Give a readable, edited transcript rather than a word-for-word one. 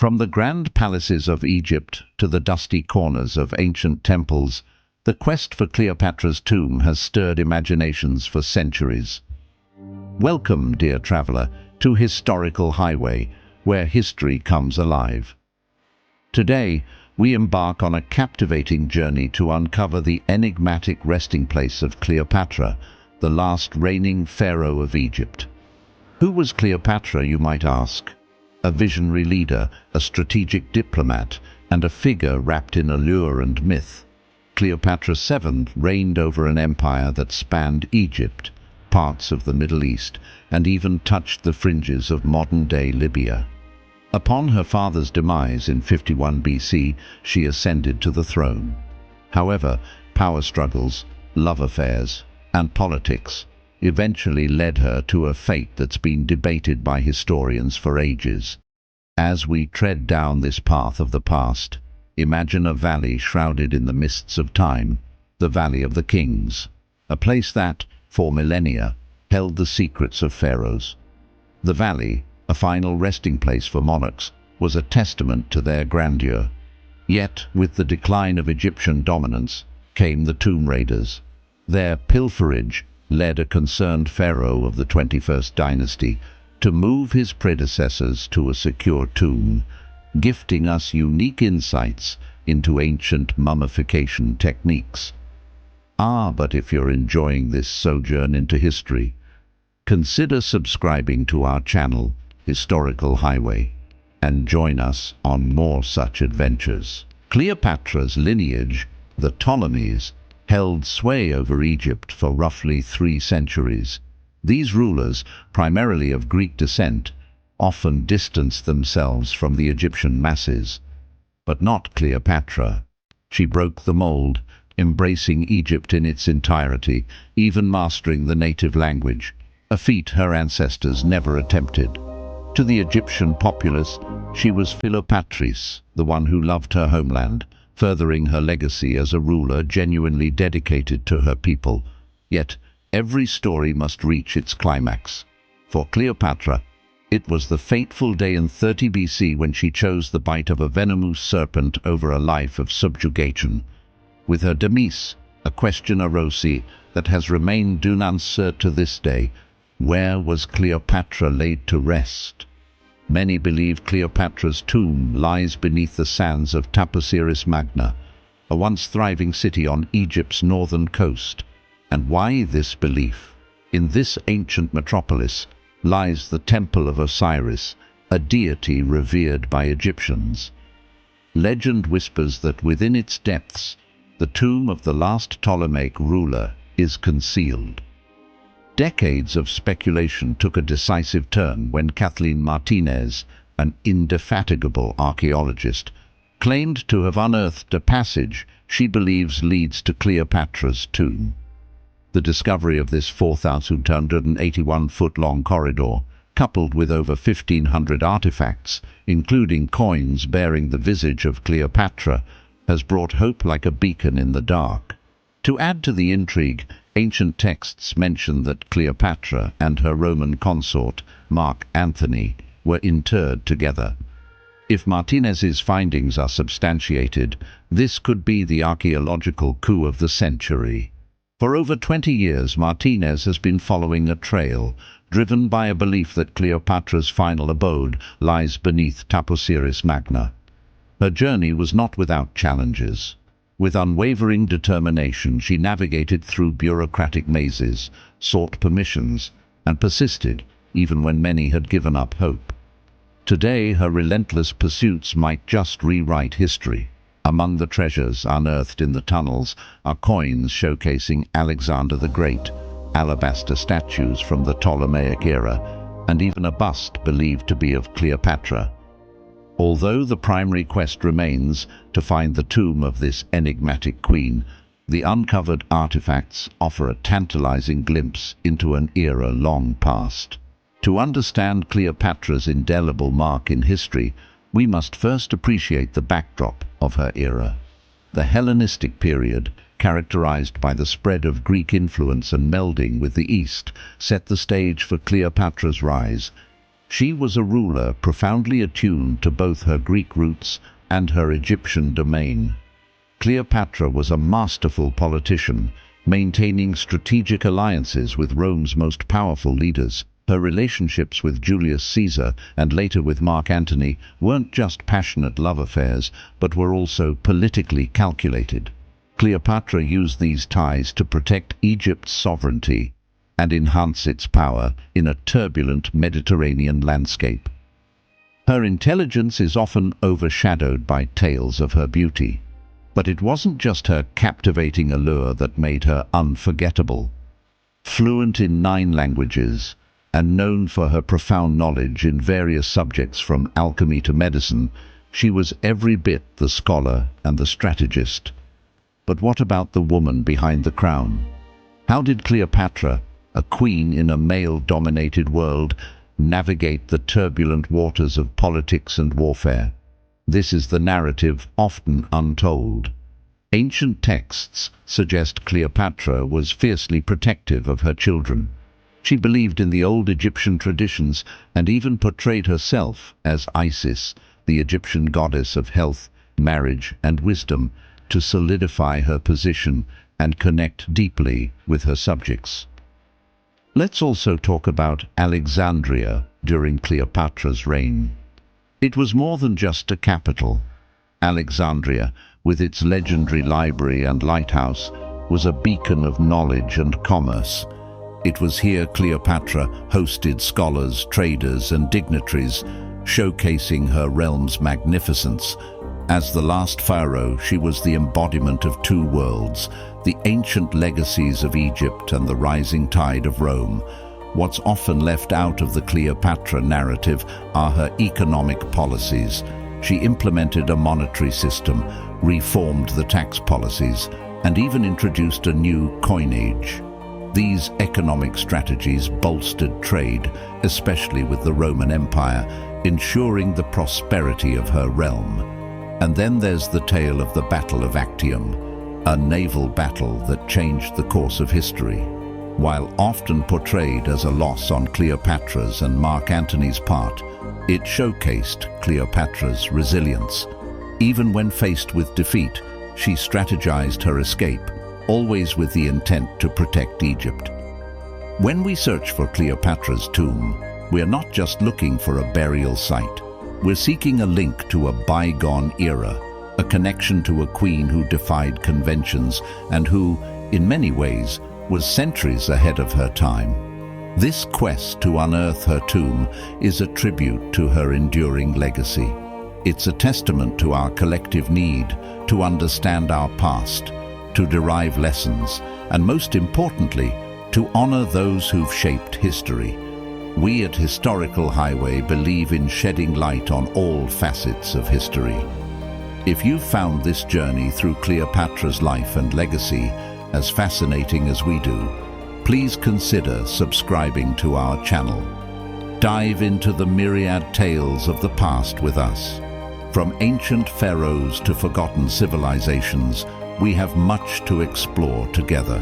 From the grand palaces of Egypt to the dusty corners of ancient temples, the quest for Cleopatra's tomb has stirred imaginations for centuries. Welcome, dear traveler, to Historical Highway, where history comes alive. Today, we embark on a captivating journey to uncover the enigmatic resting place of Cleopatra, the last reigning pharaoh of Egypt. Who was Cleopatra, you might ask? A visionary leader, a strategic diplomat, and a figure wrapped in allure and myth. Cleopatra VII reigned over an empire that spanned Egypt, parts of the Middle East, and even touched the fringes of modern-day Libya. Upon her father's demise in 51 BC, she ascended to the throne. However, power struggles, love affairs, and politics eventually led her to a fate that's been debated by historians for ages. As we tread down this path of the past, imagine a valley shrouded in the mists of time, the Valley of the Kings, a place that, for millennia, held the secrets of pharaohs. The valley, a final resting place for monarchs, was a testament to their grandeur. Yet, with the decline of Egyptian dominance, came the tomb raiders. Their pilferage led a concerned pharaoh of the 21st dynasty to move his predecessors to a secure tomb, gifting us unique insights into ancient mummification techniques. But if you're enjoying this sojourn into history, consider subscribing to our channel, Historical Highway, and join us on more such adventures. Cleopatra's lineage, the Ptolemies, held sway over Egypt for roughly 3 centuries. These rulers, primarily of Greek descent, often distanced themselves from the Egyptian masses. But not Cleopatra. She broke the mold, embracing Egypt in its entirety, even mastering the native language, a feat her ancestors never attempted. To the Egyptian populace, she was Philopatrice, the one who loved her homeland, furthering her legacy as a ruler genuinely dedicated to her people. Yet, every story must reach its climax. For Cleopatra, it was the fateful day in 30 BC when she chose the bite of a venomous serpent over a life of subjugation. With her demise, a question arose that has remained unanswered to this day. Where was Cleopatra laid to rest? Many believe Cleopatra's tomb lies beneath the sands of Taposiris Magna, a once thriving city on Egypt's northern coast. And why this belief? In this ancient metropolis lies the Temple of Osiris, a deity revered by Egyptians. Legend whispers that within its depths, the tomb of the last Ptolemaic ruler is concealed. Decades of speculation took a decisive turn when Kathleen Martinez, an indefatigable archaeologist, claimed to have unearthed a passage she believes leads to Cleopatra's tomb. The discovery of this 4,281-foot-long corridor, coupled with over 1,500 artifacts, including coins bearing the visage of Cleopatra, has brought hope like a beacon in the dark. To add to the intrigue, ancient texts mention that Cleopatra and her Roman consort, Mark Antony, were interred together. If Martinez's findings are substantiated, this could be the archaeological coup of the century. For over 20 years, Martinez has been following a trail, driven by a belief that Cleopatra's final abode lies beneath Taposiris Magna. Her journey was not without challenges. With unwavering determination, she navigated through bureaucratic mazes, sought permissions, and persisted, even when many had given up hope. Today, her relentless pursuits might just rewrite history. Among the treasures unearthed in the tunnels are coins showcasing Alexander the Great, alabaster statues from the Ptolemaic era, and even a bust believed to be of Cleopatra. Although the primary quest remains to find the tomb of this enigmatic queen, the uncovered artifacts offer a tantalizing glimpse into an era long past. To understand Cleopatra's indelible mark in history, we must first appreciate the backdrop of her era. The Hellenistic period, characterized by the spread of Greek influence and melding with the East, set the stage for Cleopatra's rise. She was a ruler profoundly attuned to both her Greek roots and her Egyptian domain. Cleopatra was a masterful politician, maintaining strategic alliances with Rome's most powerful leaders. Her relationships with Julius Caesar and later with Mark Antony weren't just passionate love affairs, but were also politically calculated. Cleopatra used these ties to protect Egypt's sovereignty and enhance its power in a turbulent Mediterranean landscape. Her intelligence is often overshadowed by tales of her beauty. But it wasn't just her captivating allure that made her unforgettable. Fluent in 9 languages and known for her profound knowledge in various subjects from alchemy to medicine, she was every bit the scholar and the strategist. But what about the woman behind the crown? How did Cleopatra, a queen in a male-dominated world, navigate the turbulent waters of politics and warfare? This is the narrative often untold. Ancient texts suggest Cleopatra was fiercely protective of her children. She believed in the old Egyptian traditions and even portrayed herself as Isis, the Egyptian goddess of health, marriage, and wisdom, to solidify her position and connect deeply with her subjects. Let's also talk about Alexandria during Cleopatra's reign. It was more than just a capital. Alexandria, with its legendary library and lighthouse, was a beacon of knowledge and commerce. It was here Cleopatra hosted scholars, traders, and dignitaries, showcasing her realm's magnificence. As the last pharaoh, she was the embodiment of 2 worlds, the ancient legacies of Egypt and the rising tide of Rome. What's often left out of the Cleopatra narrative are her economic policies. She implemented a monetary system, reformed the tax policies, and even introduced a new coinage. These economic strategies bolstered trade, especially with the Roman Empire, ensuring the prosperity of her realm. And then there's the tale of the Battle of Actium, a naval battle that changed the course of history. While often portrayed as a loss on Cleopatra's and Mark Antony's part, it showcased Cleopatra's resilience. Even when faced with defeat, she strategized her escape, always with the intent to protect Egypt. When we search for Cleopatra's tomb, we are not just looking for a burial site. We're seeking a link to a bygone era, a connection to a queen who defied conventions and who, in many ways, was centuries ahead of her time. This quest to unearth her tomb is a tribute to her enduring legacy. It's a testament to our collective need to understand our past, to derive lessons, and most importantly, to honor those who've shaped history. We at Historical Highway believe in shedding light on all facets of history. If you've found this journey through Cleopatra's life and legacy as fascinating as we do, please consider subscribing to our channel. Dive into the myriad tales of the past with us. From ancient pharaohs to forgotten civilizations, we have much to explore together.